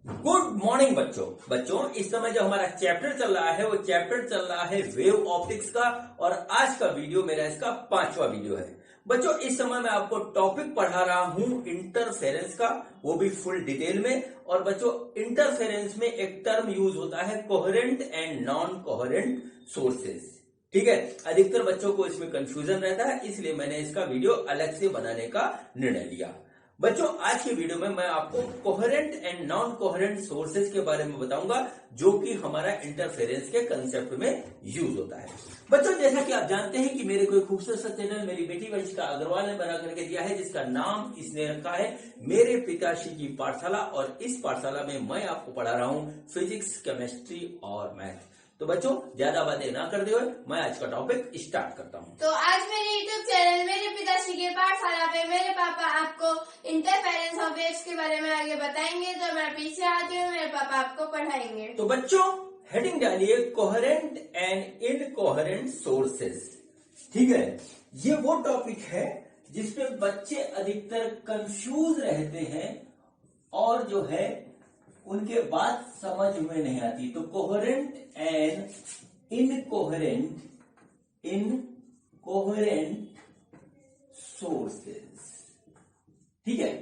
Good morning बच्चों इस समय जो हमारा चैप्टर चल रहा है वो चैप्टर चल रहा है वेव ऑप्टिक्स का। और आज का वीडियो मेरा इसका 5वां वीडियो है। बच्चों इस समय मैं आपको टॉपिक पढ़ा रहा हूं इंटरफेरेंस का, वो भी फुल डिटेल में। और बच्चों इंटरफेरेंस में एक टर्म यूज होता है coherent and non coherent sources. ठीक है, अधिकतर बच्चों को इसमें कंफ्यूजन रहता है, इसलिए मैंने इसका वीडियो अलग से बनाने का निर्णय लिया। बच्चों आज के वीडियो में मैं आपको coherent and non coherent sources के बारे में बताऊंगा, जो कि हमारा इंटरफेरेंस के कंसेप्ट में यूज होता है। बच्चों जैसा कि आप जानते हैं कि मेरे को एक खूबसूरत सा चैनल मेरी बेटी वंशिका अग्रवाल ने बना करके दिया है, जिसका नाम इसने रखा है मेरे पिताश्री की पाठशाला। और इस पाठशाला में मैं आपको पढ़ा रहा हूं फिजिक्स, केमिस्ट्री और मैथ। तो बच्चों ज्यादा बातें ना करते हुए मैं आज का टॉपिक स्टार्ट करता हूँ। तो आज मेरे यूट्यूब चैनल मेरे पिताश्री के पाठशाला पे मेरे पापा आपको इंटरफेरेंस ऑफ वेव्स के बारे में आगे बताएंगे। तो मैं पीछे आती हूँ, मेरे पापा आपको पढ़ाएंगे। तो बच्चों हेडिंग डालिए कोहेरेंट एंड इनकोहेरेंट सोर्सेज। ठीक है, ये वो टॉपिक है जिसपे बच्चे अधिकतर कंफ्यूज रहते हैं और जो है उनके बात समझ में नहीं आती। तो कोहेरेंट एंड इनकोहेरेंट सोर्सेज। ठीक है,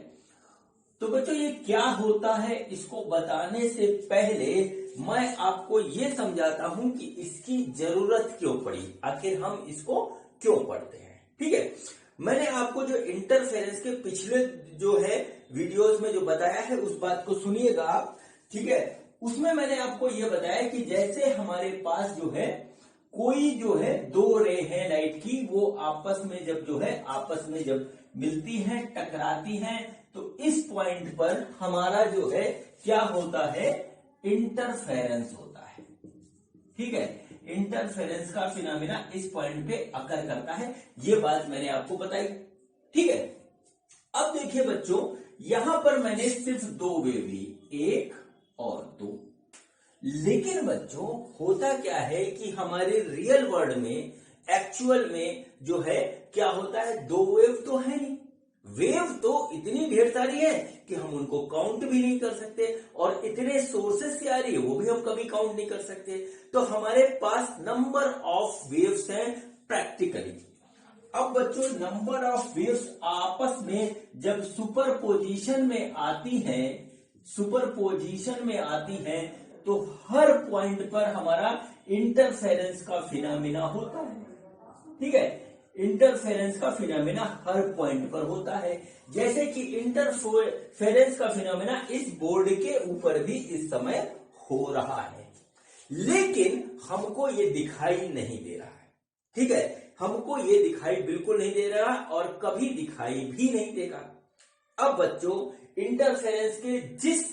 तो बच्चों ये क्या होता है इसको बताने से पहले मैं आपको ये समझाता हूं कि इसकी जरूरत क्यों पड़ी, आखिर हम इसको क्यों पढ़ते हैं। ठीक है, मैंने आपको जो इंटरफेरेंस के पिछले जो है वीडियोस में जो बताया है उस बात को सुनिएगा आप। ठीक है, उसमें मैंने आपको ये बताया कि जैसे हमारे पास जो है कोई जो है दो रे है लाइट की, वो आपस में जब मिलती हैं, टकराती हैं, तो इस पॉइंट पर हमारा जो है क्या होता है, इंटरफेरेंस होता है। ठीक है, इंटरफेरेंस का फिनोमेना इस पॉइंट पे अकर करता है, ये बात मैंने आपको बताई। ठीक है, अब देखिए बच्चों यहां पर मैंने सिर्फ दो वेव ली, 1 और 2। लेकिन बच्चों होता क्या है कि हमारे रियल वर्ल्ड में एक्चुअल में जो है क्या होता है, दो वेव तो है नहीं, वेव तो इतनी ढेर सारी है कि हम उनको काउंट भी नहीं कर सकते, और इतने सोर्सेस से आ रही है वो भी हम कभी काउंट नहीं कर सकते। तो हमारे पास नंबर ऑफ वेव्स हैं प्रैक्टिकली। अब बच्चों नंबर ऑफ वेव्स आपस में जब सुपरपोजिशन में आती हैं तो हर पॉइंट पर हमारा इंटरफेरेंस का फिनोमेना होता है। ठीक है, इंटरफेरेंस का फिनोमेना हर पॉइंट पर होता है। जैसे कि इंटरफेरेंस का फिनोमेना इस बोर्ड के ऊपर भी इस समय हो रहा है, लेकिन हमको ये दिखाई नहीं दे रहा है। ठीक है, हमको ये दिखाई बिल्कुल नहीं दे रहा और कभी दिखाई भी नहीं देगा। अब बच्चों इंटरफेरेंस के जिस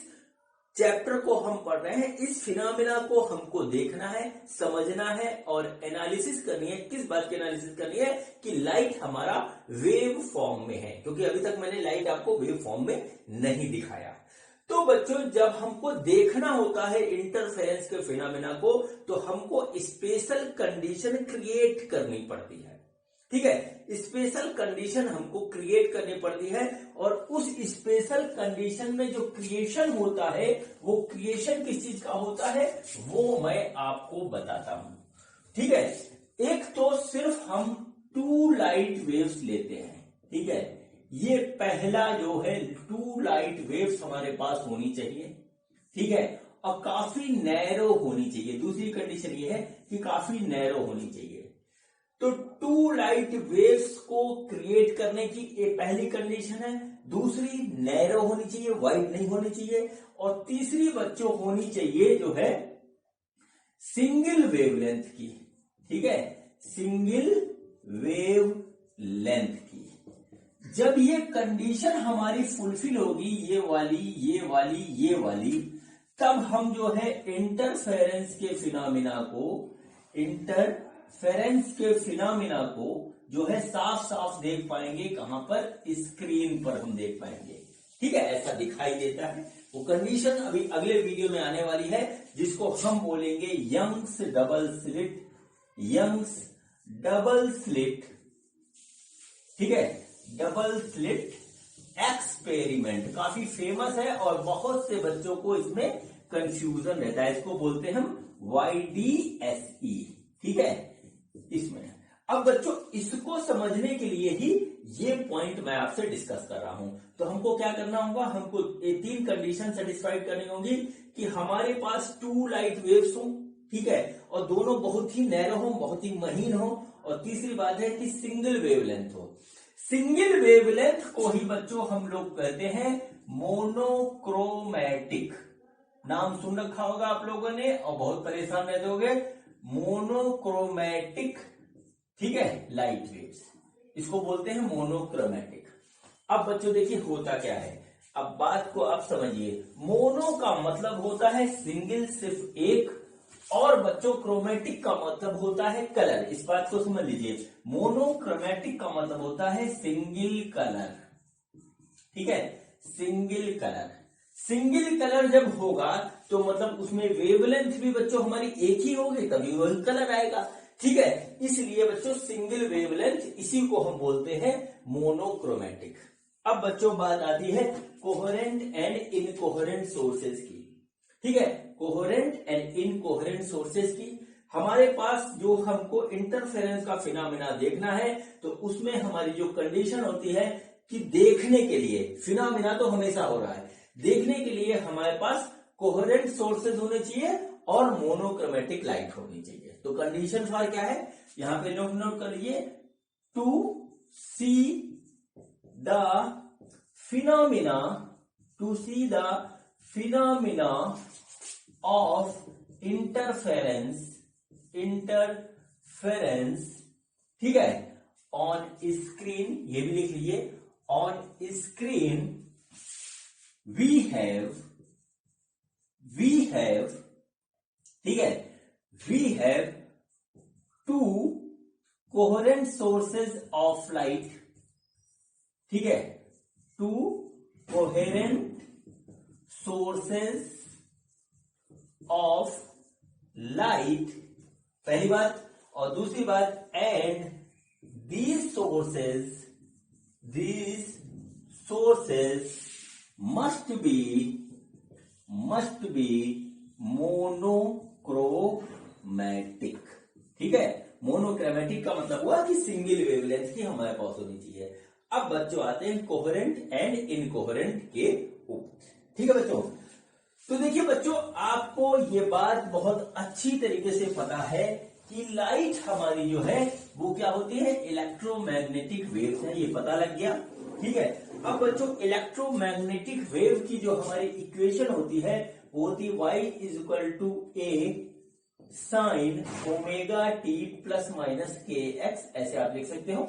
चैप्टर को हम पढ़ रहे हैं, इस फिनोमेना को हमको देखना है, समझना है और एनालिसिस करनी है। किस बात की एनालिसिस करनी है कि लाइट हमारा वेव फॉर्म में है, क्योंकि अभी तक मैंने लाइट आपको वेव फॉर्म में नहीं दिखाया। तो बच्चों जब हमको देखना होता है इंटरफेरेंस के फिनोमेना को, तो हमको स्पेशल कंडीशन क्रिएट करनी पड़ती है। ठीक है, स्पेशल कंडीशन हमको क्रिएट करनी पड़ती है, और उस स्पेशल कंडीशन में जो क्रिएशन होता है वो क्रिएशन किस चीज का होता है वो मैं आपको बताता हूं। ठीक है, एक तो सिर्फ हम 2 लाइट वेव्स लेते हैं। ठीक है, ये पहला जो है 2 लाइट वेव्स हमारे पास होनी चाहिए। ठीक है, और काफी नैरो होनी चाहिए। दूसरी कंडीशन ये है कि काफी नैरो होनी चाहिए। तो 2 लाइट वेव्स को क्रिएट करने की एक पहली कंडीशन है। दूसरी नैरो होनी चाहिए, वाइड नहीं होनी चाहिए। और तीसरी बच्चों होनी चाहिए जो है सिंगल वेवलेंथ की। ठीक है, सिंगल वेव लेंथ की। जब ये कंडीशन हमारी फुलफिल होगी, ये वाली, तब हम जो है इंटरफेरेंस के फिनोमेना को जो है साफ साफ देख पाएंगे। कहां पर, स्क्रीन पर हम देख पाएंगे। ठीक है, ऐसा दिखाई देता है। वो कंडीशन अभी अगले वीडियो में आने वाली है, जिसको हम बोलेंगे यंग्स डबल स्लिट। ठीक है, डबल स्लिट एक्सपेरिमेंट काफी फेमस है और बहुत से बच्चों को इसमें कंफ्यूजन रहता है। इसको बोलते हैं हम YDSE, ठीक है। इसमें अब बच्चों इसको समझने के लिए ही ये पॉइंट मैं आपसे डिस्कस कर रहा हूं। तो हमको क्या करना होगा, हमको ये 3 कंडीशन सेटिस्फाइड करनी होगी कि हमारे पास 2 लाइट वेव्स हो, ठीक है, और दोनों बहुत ही नैरो हो, बहुत ही महीन हो, और तीसरी बात है कि सिंगल वेवलेंथ हो। सिंगल वेवलेंथ को ही बच्चों हम लोग कहते हैं मोनोक्रोमैटिक। नाम सुन रखा होगा आप लोगों ने और बहुत परेशान रहते होंगे, मोनोक्रोमैटिक, ठीक है, लाइट वेव्स, इसको बोलते हैं मोनोक्रोमैटिक। अब बच्चों देखिए होता क्या है, अब बात को आप समझिए। मोनो का मतलब होता है सिंगल, सिर्फ एक, और बच्चों क्रोमैटिक का मतलब होता है कलर। इस बात को समझ लीजिए, मोनोक्रोमैटिक का मतलब होता है सिंगल कलर, ठीक है, सिंगल कलर। सिंगल कलर जब होगा तो मतलब उसमें वेवलेंथ भी बच्चों हमारी एक ही होगी, तभी वही कलर आएगा, ठीक है। इसलिए बच्चों सिंगल वेवलेंथ, इसी को हम बोलते हैं मोनोक्रोमैटिक। अब बच्चों बात आती है कोहेरेंट एंड इनकोहेरेंट सोर्सेज की, ठीक है, कोहेरेंट एंड इनकोहेरेंट सोर्सेज की। हमारे पास जो हमको इंटरफेरेंस का फिनोमेना देखना है तो उसमें हमारी जो कंडीशन होती है कि देखने के लिए, फिनोमेना तो हमेशा हो रहा है, देखने के लिए हमारे पास कोहेरेंट सोर्सेज होने चाहिए और मोनोक्रोमैटिक लाइट होनी चाहिए। तो कंडीशन फॉर क्या है, यहां पे नोट कर लीजिए, to see the phenomena, to see the phenomena of interference, ठीक है, ऑन स्क्रीन, ये भी लिख लीजिए, ऑन स्क्रीन वी हैव, ठीक है, we have 2 coherent sources of light, ठीक है, 2 कोहेरेंट सोर्सेज ऑफ लाइट, पहली बात, और दूसरी बात, and these sources must be monochromatic, ठीक है। मोनोक्रोमैटिक का मतलब हुआ कि सिंगल वेवलेंथ की हमारे पास होनी चाहिए। अब बच्चों आते हैं कोहेरेंट एंड इनकोहेरेंट के ऊपर, ठीक है बच्चों। तो देखिए बच्चों, आपको ये बात बहुत अच्छी तरीके से पता है कि लाइट हमारी जो है वो क्या होती है, इलेक्ट्रोमैग्नेटिक वेव्स है, ये पता लग गया, ठीक है। अब बच्चों इलेक्ट्रोमैग्नेटिक वेव की जो हमारी इक्वेशन होती है वो होती है y = a sin omega t ± kx, ऐसे आप लिख सकते हो,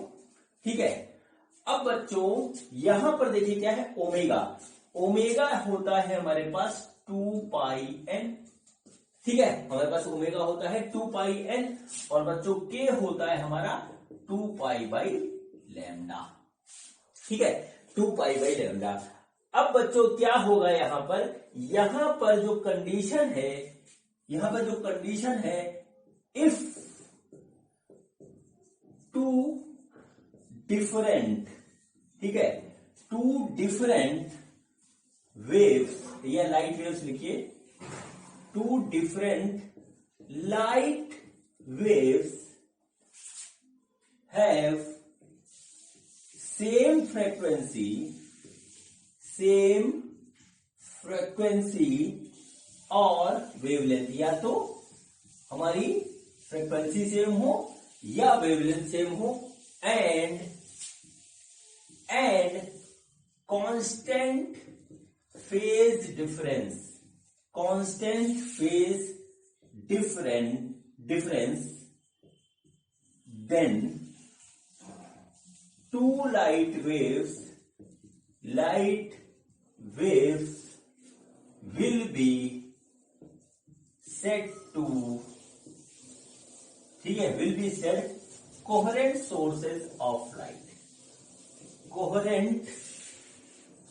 ठीक है। अब बच्चों यहां पर देखिए क्या है, ओमेगा, ओमेगा होता है हमारे पास 2πn, ठीक है, हमारे पास ओमेगा होता है 2πn, और बच्चों के होता है हमारा 2π/λ, ठीक है, 2π/λ। अब बच्चों क्या होगा यहां पर जो कंडीशन है, यहां पर जो कंडीशन है, इफ 2 डिफरेंट, ठीक है, 2 डिफरेंट वेव्स या लाइट वेव्स लिखिए, 2 different light waves have same frequency और wavelength, या तो हमारी फ्रीक्वेंसी सेम हो या वेवलेंथ सेम हो, and constant phase difference, then 2 light waves will be said to, ठीक है, will be said coherent sources of light, coherent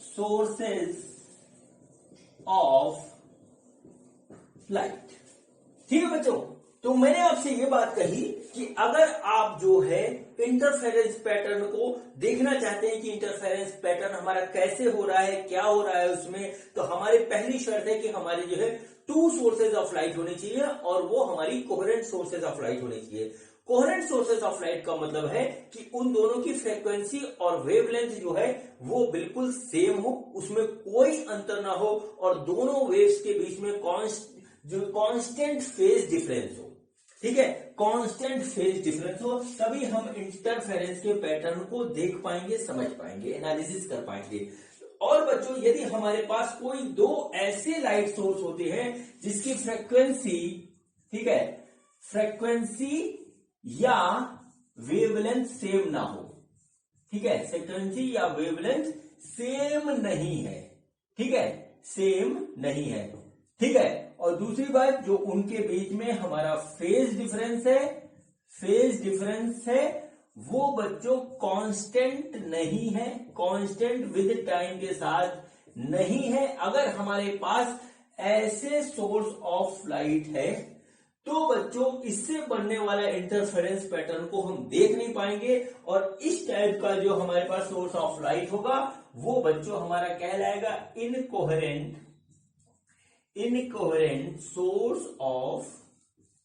sources of light, ठीक है बच्चों। तो मैंने आपसे ये बात कही कि अगर आप जो है इंटरफेरेंस पैटर्न को देखना चाहते हैं कि इंटरफेरेंस पैटर्न हमारा कैसे हो रहा है, क्या हो रहा है उसमें, तो हमारी पहली शर्त है कि हमारे जो है 2 सोर्सेज ऑफ लाइट होने चाहिए और वो हमारी कोहेरेंट सोर्सेज ऑफ लाइट होने चाहिए। कोहेरेंट सोर्सेज ऑफ लाइट का मतलब है कि उन दोनों की फ्रीक्वेंसी और वेवलेंथ जो है वो बिल्कुल सेम हो, उसमें कोई अंतर ना हो और दोनों वेव्स के बीच में कांस्टेंट फेज डिफरेंस हो। ठीक है, कांस्टेंट फेज डिफरेंस हो, तभी हम इंटरफेरेंस के पैटर्न को देख पाएंगे, समझ पाएंगे, एनालिसिस कर पाएंगे। और बच्चों यदि हमारे पास कोई 2 ऐसे लाइट सोर्स होते हैं जिसकी फ्रीक्वेंसी, ठीक है, फ्रीक्वेंसी या वेवलेंथ सेम ना हो, ठीक है, फ्रीक्वेंसी या वेवलेंथ सेम नहीं है, ठीक है, सेम नहीं है, ठीक है। और दूसरी बात, जो उनके बीच में हमारा फेज डिफरेंस है वो बच्चों कांस्टेंट नहीं है, कांस्टेंट विद टाइम के साथ नहीं है। अगर हमारे पास ऐसे सोर्स ऑफ लाइट है तो बच्चों इससे बनने वाला इंटरफेरेंस पैटर्न को हम देख नहीं पाएंगे और इस टाइप का जो हमारे पास सोर्स ऑफ लाइट होगा वो बच्चों हमारा कहलाएगा इनकोहेरेंट सोर्स ऑफ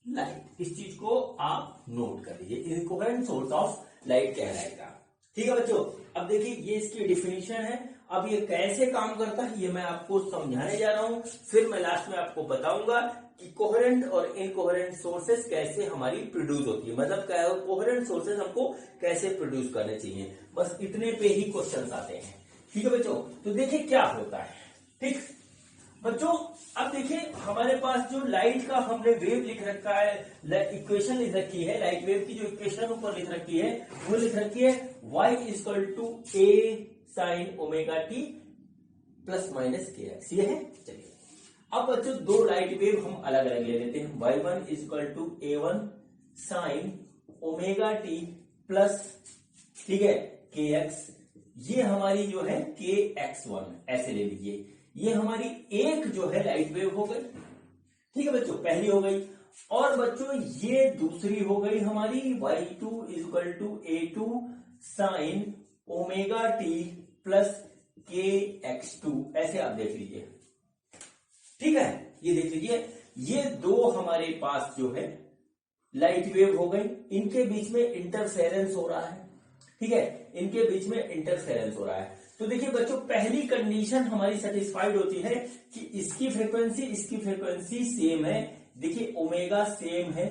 लाइट। इस चीज को आप नोट कर लीजिए, इनकोहेरेंट सोर्स ऑफ लाइट कहलाएगा। ठीक है बच्चों, अब देखिए ये इसकी डिफिनीशन है। अब ये कैसे काम करता है ये मैं आपको समझाने जा रहा हूं, फिर मैं लास्ट में आपको बताऊंगा कि कोहेरेंट और इनकोहेरेंट सोर्सेस कैसे हमारी प्रोड्यूस होती है, मतलब क्या है कोहेरेंट सोर्सेस हमको कैसे प्रोड्यूस करने चाहिए। बस इतने पे ही क्वेश्चंस आते हैं। ठीक है बच्चों, तो देखिए क्या होता है। ठीक बच्चों, अब देखिए हमारे पास जो लाइट का हमने वेव लिख रखा है, इक्वेशन लिख रखी है, लाइट वेव की जो इक्वेशन ऊपर लिख रखी है वो लिख रखी है y = a sin omega t plus minus के एक्स, ये है। चलिए अब बच्चों 2 लाइट वेव हम अलग अलग ले लेते हैं। y1 = a1 sin omega t plus, ठीक है, kx, ये हमारी जो है kx1 ऐसे ले लीजिए। ये हमारी एक जो है लाइट वेव हो गई, ठीक है बच्चों, पहली हो गई। और बच्चों ये दूसरी हो गई हमारी y2 = a2 sin omega t plus kx2, ऐसे आप देख लीजिए। ठीक है, ये देख लीजिए, ये 2 हमारे पास जो है लाइट वेव हो गई, इनके बीच में इंटरफेरेंस हो रहा है। ठीक है, इनके बीच में इंटरफेरेंस हो रहा है। तो देखिए बच्चों पहली कंडीशन हमारी सेटिस्फाइड होती है कि इसकी फ्रीक्वेंसी सेम है। देखिए ओमेगा सेम है,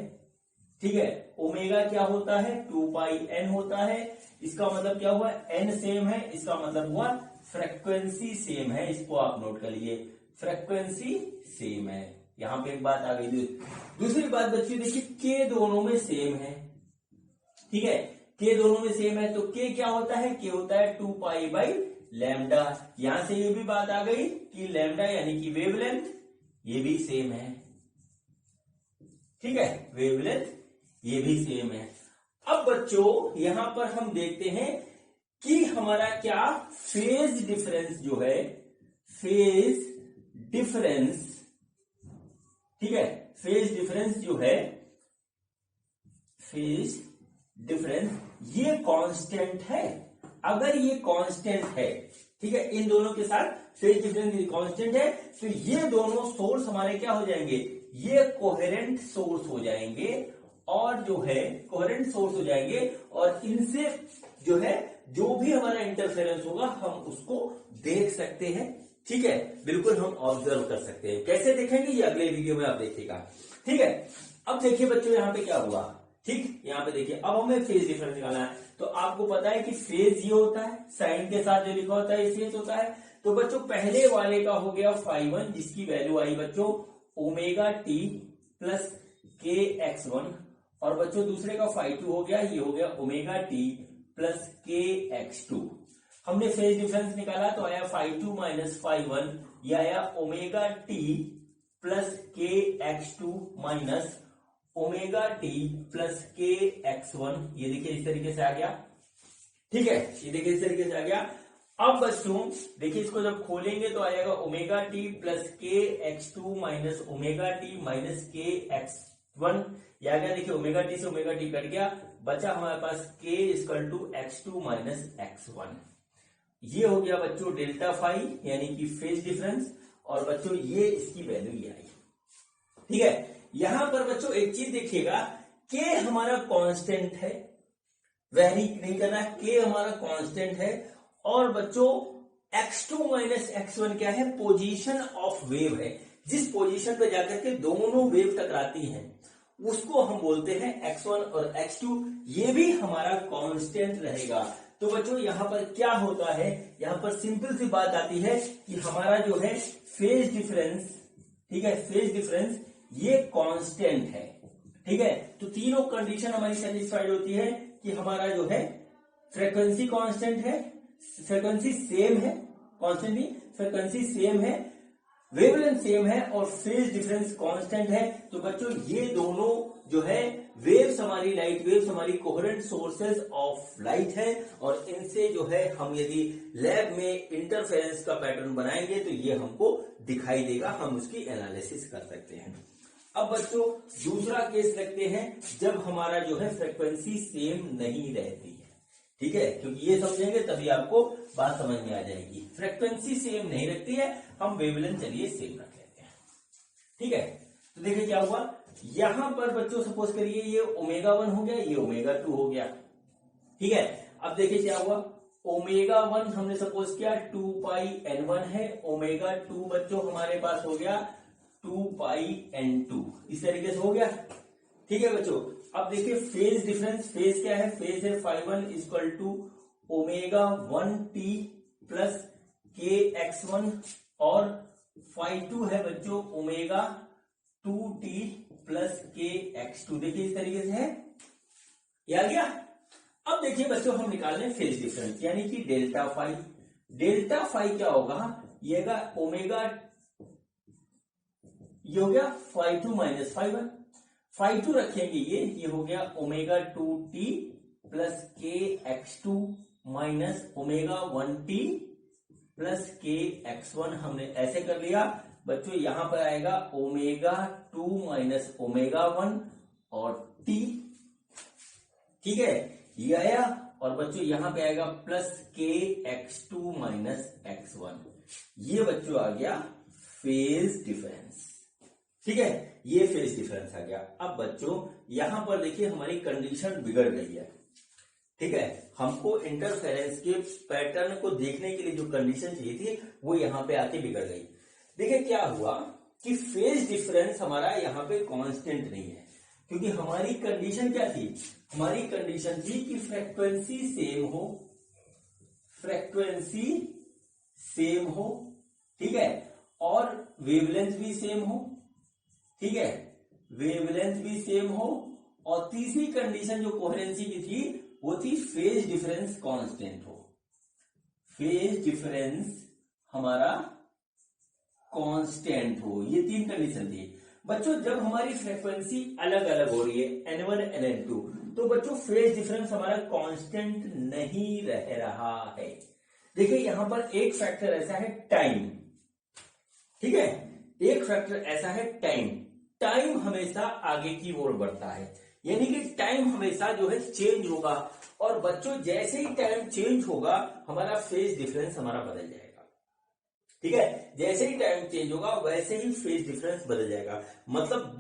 ठीक है, ओमेगा क्या होता है 2πn होता है। इसका मतलब क्या हुआ, n सेम है, इसका मतलब हुआ फ्रीक्वेंसी सेम है। इसको आप नोट कर लीजिए, फ्रीक्वेंसी सेम है। यहां पे एक बात आ गई। दूसरी बात बच्चों देखिए k दोनों में सेम है, ठीक है, k दोनों में सेम है। तो k क्या होता है, k होता है 2π/λ। यहां से ये भी बात आ गई कि लैम्डा यानी कि वेवलेंथ ये भी सेम है, ठीक है, वेवलेंथ ये भी सेम है। अब बच्चों यहां पर हम देखते हैं कि हमारा क्या फेज डिफरेंस जो है, फेज डिफरेंस, ठीक है, फेज डिफरेंस जो है, फेज डिफरेंस ये कांस्टेंट है। अगर ये कांस्टेंट है, ठीक है, इन दोनों के साथ फेज डिफरेंस कांस्टेंट है, तो ये दोनों सोर्स हमारे क्या हो जाएंगे, ये कोहेरेंट सोर्स हो जाएंगे। और जो है कोहेरेंट सोर्स हो जाएंगे और इनसे जो है जो भी हमारा इंटरफेरेंस होगा हम उसको देख सकते हैं। ठीक है, बिल्कुल हम ऑब्जर्व कर सकते हैं। कैसे देखेंगे ये अगले वीडियो में आप देखिएगा। ठीक है, अब देखिए बच्चों यहाँ पे क्या हुआ, ठीक, यहाँ पे देखिए अब हमें फेज डिफरेंस निकालना है। तो आपको पता है कि फेज ये होता है, साइन के साथ जो लिखा होता है फेज होता है। तो बच्चों पहले वाले का हो गया φ1 जिसकी वैल्यू आई बच्चों ओमेगा टी प्लस kx1, और बच्चों दूसरे का φ2 हो गया, ये हो गया ओमेगा टी प्लस kx2। हमने फेज डिफरेंस निकाला तो आया φ2 माइनस φ1, ये आया omega t plus kx2 minus omega t plus kx1। ये देखिए इस तरीके से आ गया, ठीक है, ये देखिए इस तरीके से आ गया। अब बच्चों देखिए इसको जब खोलेंगे तो आएगा omega t plus kx2 minus omega t minus kx 1 या गया, देखिए ओमेगा टी से ओमेगा टी कट गया, बचा हमारे पास k equal to x2 minus x1। ये हो गया बच्चों डेल्टा फाई यानी कि फेज डिफरेंस, और बच्चों ये इसकी वैल्यू ये आई। ठीक है, यहां पर बच्चों एक चीज देखिएगा, k हमारा कांस्टेंट है, वेरी नहीं करना है, k हमारा कांस्टेंट है, और बच्चों x2 माइनस x1 क्या है, पोजीशन ऑफ वेव है। जिस पोजीशन पे जाकर के दोनों वेव टकराती हैं उसको हम बोलते हैं x1 और x2, ये भी हमारा कांस्टेंट रहेगा। तो बच्चों यहां पर क्या होता है, यहां पर सिंपल सी बात आती है कि हमारा जो है फेज डिफरेंस, ठीक है, फेज डिफरेंस ये कांस्टेंट है। ठीक है, तो तीनों कंडीशन हमारी सेटिस्फाइड होती है कि हमारा जो है फ्रीक्वेंसी कांस्टेंट है, फ्रीक्वेंसी सेम है, कांस्टेंट नहीं, फ्रीक्वेंसी सेम है, वेवलेंथ सेम है, और फेज डिफरेंस कांस्टेंट है। तो बच्चों ये दोनों जो है वेव्स हमारी, लाइट वेव्स हमारी कोहेरेंट सोर्सेज ऑफ लाइट है, और इनसे जो है हम यदि लैब में इंटरफेरेंस का पैटर्न बनाएंगे तो ये हमको दिखाई देगा, हम उसकी एनालिसिस कर सकते हैं। अब बच्चों दूसरा केस लगते हैं जब हमारा जो है फ्रीक्वेंसी सेम नहीं रहती है। ठीक है, क्योंकि ये समझेंगे तभी आपको बात समझ में आ जाएगी। फ्रीक्वेंसी सेम नहीं रखती है, हम वेवलेंथ चलिए सेम रख लेते हैं। ठीक है, तो देखिए क्या हुआ, यहां पर बच्चों सपोज करिए ये ओमेगा 1 हो गया, ये ओमेगा 2 हो गया। ठीक है, अब देखिए क्या हुआ, ओमेगा 1 हमने सपोज किया 2 पाई n1 है, ओमेगा 2 बच्चों हमारे पास हो गया 2 पाई n2, इस तरीके से हो गया। ठीक है बच्चों, अब देखिए फेज डिफरेंस, फेज क्या है, फेज है φ1 equal to omega 1t plus के x1, और φ2 है बच्चों ओमेगा 2t प्लस के x2। देखिए इस तरीके से है, ये आ गया। अब देखिए बच्चों हम निकाल लें फेज डिफरेंस यानी कि डेल्टा फाई। डेल्टा फाई क्या होगा, ये होगा ओमेगा, ये हो गया φ2 माइनस φ1, φ2 रखेंगे, ये हो गया ओमेगा 2t प्लस के x2 minus omega 1t plus के x1। हमने ऐसे कर लिया बच्चों, यहां पर आएगा ओमेगा 2 माइनस ओमेगा 1 और t। ठीक है, ये आया, और बच्चों यहां पे आएगा प्लस के x2 माइनस x1। ये बच्चों आ गया फेज डिफरेंस। ठीक है, ये फेज डिफरेंस आ गया। अब बच्चों यहां पर देखिए हमारी कंडीशन बिगड़ गई है। ठीक है, हमको इंटरफेरेंस के पैटर्न को देखने के लिए जो कंडीशन चाहिए थी वो यहां पे आके बिगड़ गई। देखिए क्या हुआ कि फेज डिफरेंस हमारा यहां पे कांस्टेंट नहीं है, क्योंकि हमारी कंडीशन क्या थी, हमारी कंडीशन थी कि फ्रीक्वेंसी सेम हो, फ्रीक्वेंसी सेम हो, ठीक है, और वेवलेंथ भी सेम हो। ठीक है, वेवलेंथ भी सेम हो, और तीसरी कंडीशन जो कोहेरेंसी की थी वो थी फेज डिफरेंस कांस्टेंट हो। फेज डिफरेंस हमारा कांस्टेंट हो, ये तीन कंडीशन थी। बच्चों जब हमारी फ्रीक्वेंसी अलग अलग हो रही है n1 n2, तो बच्चों फेज डिफरेंस हमारा कांस्टेंट नहीं रह रहा है। देखिए यहां पर एक फैक्टर ऐसा है टाइम। ठीक है, एक फैक्टर ऐसा है टाइम। टाइम हमेशा आगे की ओर बढ़ता है, यानी कि टाइम हमेशा जो है चेंज होगा, और बच्चों जैसे ही टाइम चेंज होगा हमारा फेज डिफरेंस हमारा बदल जाएगा। ठीक है, जैसे ही टाइम चेंज होगा वैसे ही फेज डिफरेंस बदल जाएगा। मतलब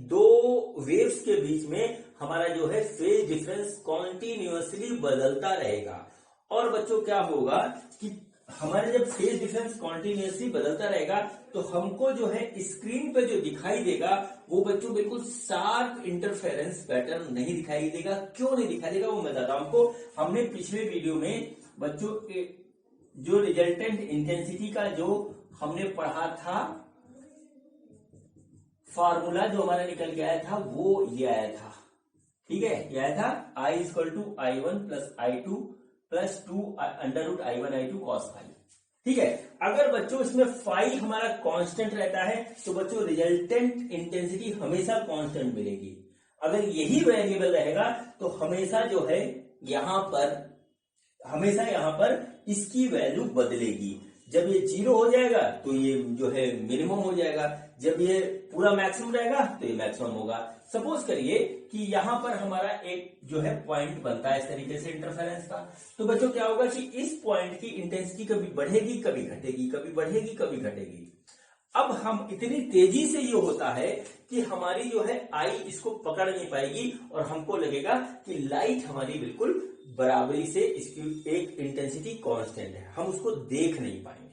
दो वेव्स के बीच में हमारा जो है फेज डिफरेंस कॉन्टिन्यूअसली बदलता रहेगा। और बच्चों क्या होगा कि हमारे जब फेज डिफरेंस कॉन्टिन्यूअसली बदलता रहेगा तो हमको जो है स्क्रीन पे जो दिखाई देगा वो बच्चों बिल्कुल शार्प इंटरफेरेंस पैटर्न नहीं दिखाई देगा। क्यों नहीं दिखाई देगा वो मैं बताता हूं आपको। हमने पिछले वीडियो में बच्चों जो रिजल्टेंट इंटेंसिटी का जो हमने पढ़ा था फार्मूला जो हमारा निकल के आया था वो ये आया था। ठीक है, ये आया था I equal to I1 plus I2 plus 2 under root I1 I2 cos phi. ठीक है, अगर बच्चों इसमें फाई हमारा कांस्टेंट रहता है तो बच्चों रिजल्टेंट इंटेंसिटी हमेशा कांस्टेंट मिलेगी। अगर यही वेरिएबल रहेगा तो हमेशा जो है यहां पर इसकी वैल्यू बदलेगी। जब ये 0 हो जाएगा तो ये जो है मिनिमम हो जाएगा, जब ये पूरा मैक्सिमम रहेगा तो ये मैक्सिमम होगा। सपोज करिए कि यहां पर हमारा एक जो है पॉइंट बनता है इस तरीके से इंटरफेरेंस का, तो बच्चों क्या होगा कि इस पॉइंट की इंटेंसिटी कभी बढ़ेगी कभी घटेगी, कभी बढ़ेगी कभी घटेगी। अब हम इतनी तेजी से ये होता है कि हमारी जो है आई इसको पकड़ नहीं पाएगी और हमको लगेगा कि लाइट हमारी बिल्कुल बराबरी से इसकी एक इंटेंसिटी कांस्टेंट है, हम उसको देख नहीं पाएंगे।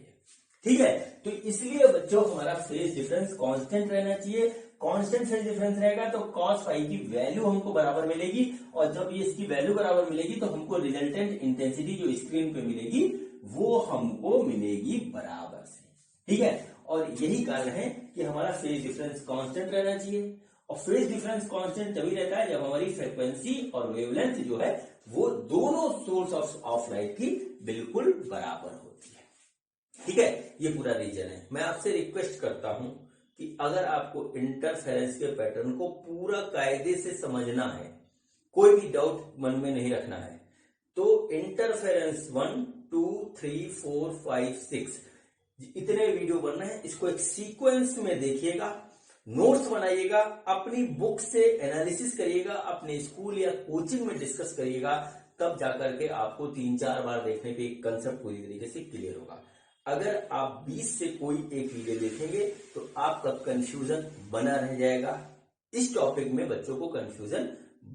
ठीक है, तो इसलिए बच्चों हमारा फेज डिफरेंस कांस्टेंट रहना चाहिए। कांस्टेंट फेज डिफरेंस रहेगा तो cos फाई की वैल्यू हमको बराबर मिलेगी, और जब ये इसकी वैल्यू बराबर मिलेगी तो हमको रिजल्टेंट इंटेंसिटी जो स्क्रीन पे मिलेगी वो हमको मिलेगी बराबर से। ठीक है, और यही कारण है कि हमारा फेज डिफरेंस कांस्टेंट रहना चाहिए। और फेज डिफरेंस कांस्टेंट तभी रहता है जब हमारी फ्रीक्वेंसी और वेवलेंथ जो है वो दोनों सोर्स ऑफ लाइट की बिल्कुल बराबर होती है। ठीक है, ये पूरा रीजन है। मैं आपसे रिक्वेस्ट करता हूं कि अगर आपको इंटरफेरेंस के पैटर्न को पूरा कायदे से समझना है, कोई भी डाउट मन में नहीं रखना है, तो इंटरफेरेंस 1, 2, 3, 4, 5, 6 इतने वीडियो बनना है, इसको एक सीक्वेंस में देखिएगा, नोट्स बनाइएगा, अपनी बुक से एनालिसिस करिएगा, अपने स्कूल या कोचिंग में डिस्कस करिएगा, तब जाकर के आपको 3-4 बार देखने पे कंसेप्ट पूरी तरीके से क्लियर होगा। अगर आप 20 से कोई एक वीडियो देखेंगे तो आपका कंफ्यूजन बना रह जाएगा। इस टॉपिक में बच्चों को कंफ्यूजन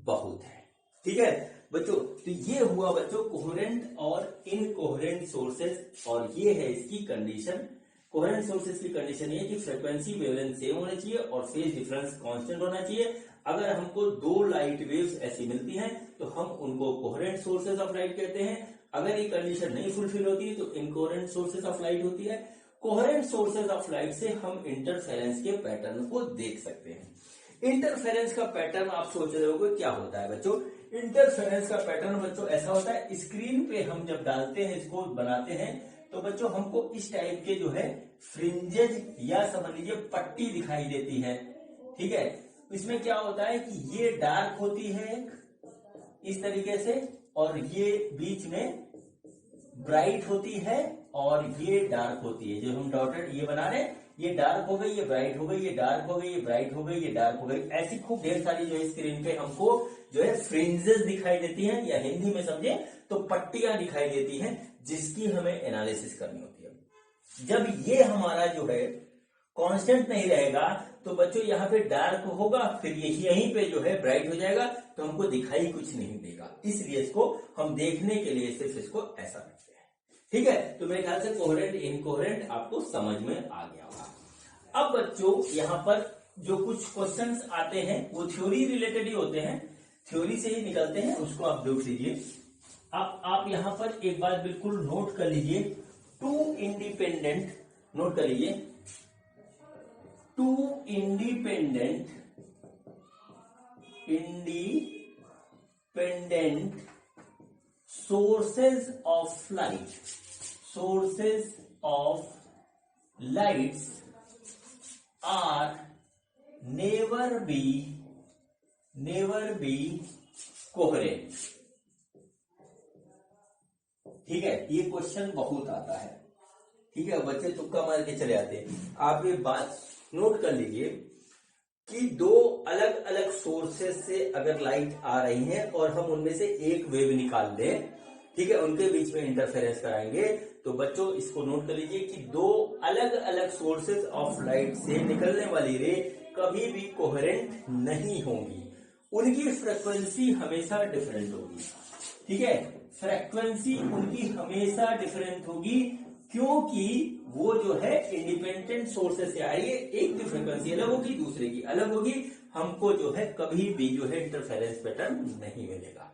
बहुत है। ठीक है बच्चों, तो ये हुआ बच्चों कोहेरेंट और इनकोहेरेंट सोर्सेज, और ये है इसकी कंडीशन। कोहेरेंट सोर्सेज की कंडीशन ये कि फ्रीक्वेंसी वेवलेंथ सेम होना चाहिए और फेज डिफरेंस कांस्टेंट होना चाहिए। अगर हमको 2 लाइट वेव्स ऐसी मिलती हैं तो हम उनको कोहेरेंट सोर्सेज ऑफ लाइट कहते हैं। अगर ये कंडीशन नहीं फुलफिल होती है तो इनकोहेरेंट सोर्सेज ऑफ लाइट होती है। कोहेरेंट सोर्सेज ऑफ लाइट से हम इंटरफेरेंस के पैटर्न को देख सकते हैं। इंटरफेरेंस का पैटर्न आप सोच रहे होगे क्या होता है बच्चों? इंटरफेरेंस का पैटर्न बच्चों ऐसा होता है, स्क्रीन पे हम जब डालते हैं, इसको बनाते हैं, तो बच्चों हमको इस टाइप के जो है फ्रिंजेज या समझ लीजिए पट्टी दिखाई देती है। ठीक है, इसमें क्या होता है कि ये डार्क होती है इस तरीके से, और ये बीच में ब्राइट होती है, और ये डार्क होती है। जो हम डॉटेड ये बना रहे हैं, ये डार्क हो गई, ये ब्राइट हो गई, ये डार्क हो गई, ये ब्राइट हो गई, ये डार्क हो गई, ऐसी खूब ढेर सारी जो है स्क्रीन पे हमको जो है फ्रिंजेस दिखाई देती हैं, या हिंदी में समझे तो पट्टियां दिखाई देती हैं, जिसकी हमें एनालिसिस करनी होती है। जब ये हमारा जो है कांस्टेंट नहीं रहेगा तो बच्चों यहाँ पे डार्क होगा, फिर यहीं पे जो है ब्राइट हो जाएगा, तो हमको दिखाई कुछ नहीं देगा। इसलिए इसको हम देखने के लिए सिर्फ इसको ऐसा रखते हैं। ठीक है, तो मेरे ख्याल से कोहेरेंट इनकोहेरेंट आपको समझ में आ गया होगा। अब बच्चों यहाँ पर जो कुछ क्वेश्चंस आते हैं वो थ्योरी रिलेटेड ही होते हैं, थ्योरी से ही निकलते हैं, उसको आप देख लीजिए। अब आप यहां पर एक बात बिल्कुल नोट कर लीजिए, 2 इंडिपेंडेंट, नोट कर लीजिए, 2 independent sources of lights are never be coherent। ठीक है, ये क्वेश्चन बहुत आता है। ठीक है, बच्चे तुक्का मार के चले आते हैं। आप ये बात नोट कर लीजिए कि 2 अलग अलग सोर्सेस से अगर लाइट आ रही है और हम उनमें से एक वेव निकाल दें, ठीक है, उनके बीच में इंटरफेरेंस कराएंगे, तो बच्चों इसको नोट कर लीजिए कि 2 अलग अलग सोर्सेस ऑफ लाइट से निकलने वाली रे कभी भी कोहेरेंट नहीं होंगी, उनकी फ्रीक्वेंसी हमेशा डिफरेंट होगी। ठीक है, फ्रीक्वेंसी उनकी हमेशा डिफरेंट होगी, क्योंकि वो जो है इंडिपेंडेंट सोर्सेस से आ रही है, एक की फ्रीक्वेंसी अलग होगी, दूसरे की अलग होगी, हमको जो है कभी भी जो है इंटरफेरेंस पैटर्न नहीं मिलेगा।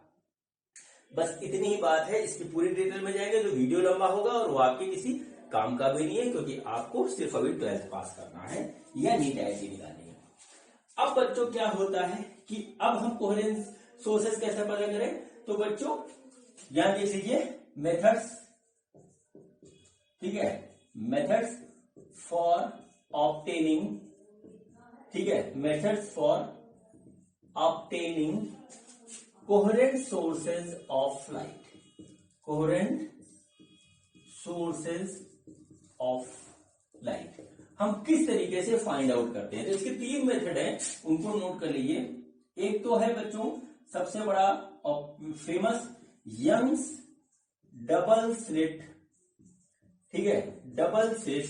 बस इतनी ही बात है, इसकी पूरी डिटेल में जाएंगे तो वीडियो लंबा होगा और वो आपके किसी काम का भी नहीं है, क्योंकि आपको सिर्फ अभी 12th पास करना है या नीट आईआईटी निकालनी है। अब बच्चों क्या होता है कि अब हम कोहेरेंस सोर्सेस कैसे पता करें, तो बच्चों यहां देख लीजिए मेथड्स। ठीक है, मेथड्स फॉर ऑब्टेनिंग, ठीक है, methods for obtaining coherent sources of light, coherent sources of light हम किस तरीके से फाइंड आउट करते हैं। तो इसके 3 मेथड है, उनको नोट कर लीजिए। एक तो है बच्चों सबसे बड़ा और फेमस यंग्स डबल स्लिट, ठीक है, double slit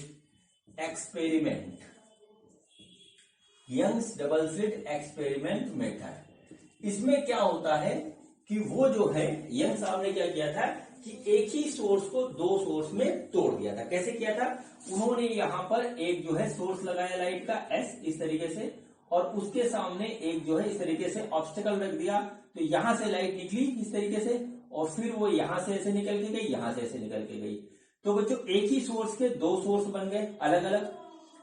experiment, Young's double slit experiment method. इसमें क्या होता है कि वो जो है यंग साहब ने क्या किया था कि एक ही सोर्स को 2 सोर्स में तोड़ दिया था। कैसे किया था, उन्होंने यहां पर एक जो है सोर्स लगाया लाइट का एस इस तरीके से, और उसके सामने एक जो है इस तरीके से ऑब्स्टिकल रख दिया। तो यहां से लाइट निकली इस तरीके से, और फिर वो यहां से ऐसे निकल के गई, यहां से ऐसे निकल के गई। तो बच्चों एक ही सोर्स के 2 सोर्स बन गए अलग अलग,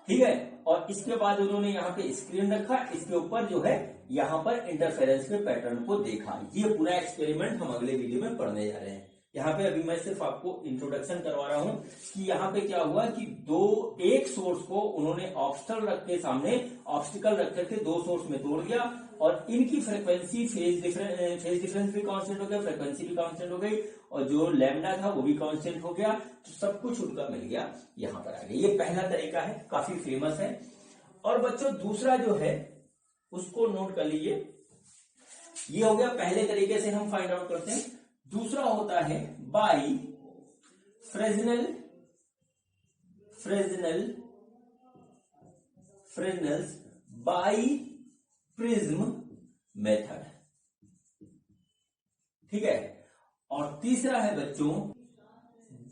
ठीक है। और इसके बाद उन्होंने यहाँ पे स्क्रीन रखा, इसके ऊपर जो है यहाँ पर इंटरफेरेंस के पैटर्न को देखा। ये पूरा एक्सपेरिमेंट हम अगले वीडियो में पढ़ने जा रहे हैं। यहाँ पे अभी मैं सिर्फ आपको इंट्रोडक्शन करवा रहा हूं कि यहाँ पे क्या हुआ कि एक सोर्स को उन्होंने ऑब्स्टिकल रख के सामने ऑब्स्टिकल रख करके 2 सोर्स में तोड़ दिया, और इनकी फ्रीक्वेंसी फेज डिफरेंस भी कांस्टेंट हो गया, फ्रीक्वेंसी भी कांस्टेंट हो गई, और जो लैम्डा था वो भी कांस्टेंट हो गया। तो सब कुछ उनका मिल गया यहाँ पर आगे। ये पहला तरीका है, काफी फेमस है। और बच्चों दूसरा जो है उसको नोट कर लीजिए। ये हो गया पहले तरीके से हम फाइंड आउट करते हैं। दूसरा होता है बाई फ्रेजनेल्स बाई प्रिज्म मेथड, ठीक है। और तीसरा है बच्चों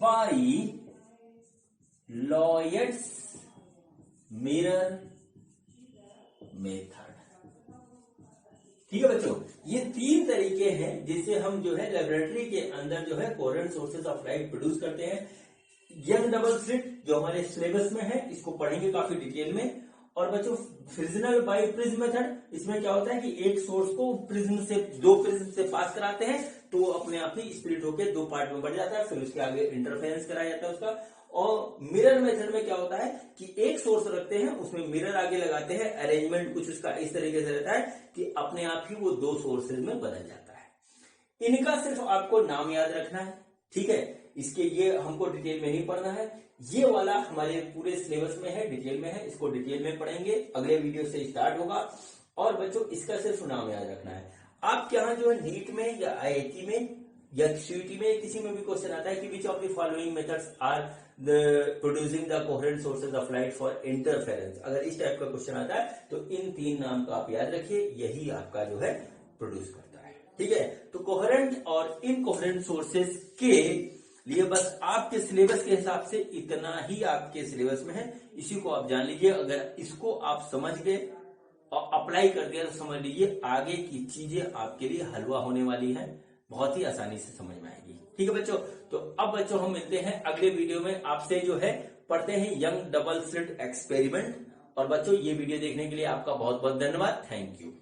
बाई लॉयड्स मिरर मेथड, ठीक है बच्चों। ये 3 तरीके हैं जिससे हम जो है लेबोरेटरी के अंदर जो है coherent sources of light produce करते हैं। यंग डबल स्लिट जो हमारे सिलेबस में है, इसको पढ़ेंगे काफी डिटेल में। और बच्चों फ्रिजनल बाई प्रिज्म मेथड, इसमें क्या होता है कि एक सोर्स को प्रिज्म से 2 प्रिज्म से पास कराते हैं, तो वो अपने आप ही स्प्लिट होकर 2 पार्ट में बढ़ जाता है, फिर उसके आगे इंटरफेरेंस कराया जाता है उसका। और मिरर मेथड में क्या होता है कि एक सोर्स रखते हैं, उसमें मिरर आगे लगाते हैं, अरेंजमेंट कुछ उसका इस तरीके से रहता है कि अपने आप ही वो 2 सोर्सेज में बदल जाता है। इनका सिर्फ आपको नाम याद रखना है, ठीक है। इसके ये हमको डिटेल में नहीं पढ़ना है, ये वाला हमारे पूरे सिलेबस में है, डिटेल में है, इसको डिटेल में पढ़ेंगे, अगले वीडियो से स्टार्ट होगा। और बच्चों इसका सिर्फ नाम याद रखना है। आपके यहाँ जो है नीट में या IIT में या CUET में किसी में भी क्वेश्चन आता है कि which of the following methods are producing the coherent sources of light for interference, अगर इस टाइप का क्वेश्चन आता है तो इन 3 नाम का आप याद रखिए, यही आपका जो है प्रोड्यूस करता है, ठीक है। तो कोहेरेंट और इनकोहेरेंट सोर्सेज के लिए बस आपके सिलेबस के हिसाब से इतना ही आपके सिलेबस में है, इसी को आप जान लीजिए। अगर इसको आप समझ गए और अप्लाई कर दिया तो समझ लीजिए आगे की चीजें आपके लिए हलवा होने वाली है, बहुत ही आसानी से समझ में आएगी, ठीक है बच्चों। तो अब बच्चों हम मिलते हैं अगले वीडियो में, आपसे जो है पढ़ते हैं यंग डबल स्लिट एक्सपेरिमेंट। और बच्चों ये वीडियो देखने के लिए आपका बहुत बहुत धन्यवाद, थैंक यू।